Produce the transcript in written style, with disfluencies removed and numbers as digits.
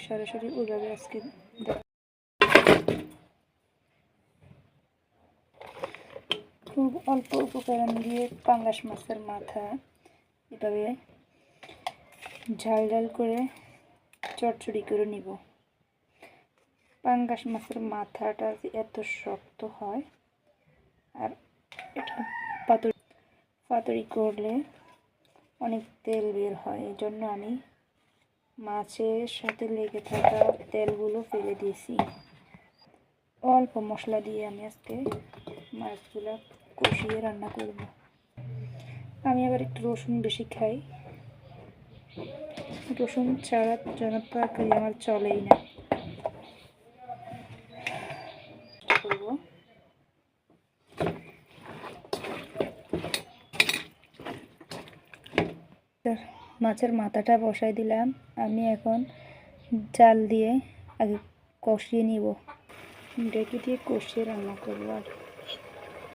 সরাসরি ওইভাবে আজকে খুব অল্প উপকরণ দিয়ে পাঙ্গাস মাছের মাথা এভাবে ঝাল ঝাল করে চটচড়ি করে নিব। পাঙ্গাস মাছের মাথাটা এত শক্ত হয় আর এটা পাতুরি করলে অনেক তেল বের হয়, এই জন্য আমি মাছের সাথে লেগে থাকা তেলগুলো ফেলে দিয়েছি। অল্প মশলা দিয়ে আমি আজকে মাছগুলো কষিয়ে রান্না করব। আমি আবার একটু রসুন বেশি খাই, রসুন ছাড়া যেন তরকারি আমার চলেই না। করব মাছের মাথাটা বসাই দিলাম। আমি এখন জাল দিয়ে আগে কষিয়ে নিব, ডেকে দিয়ে কষিয়ে রান্না করবো। আর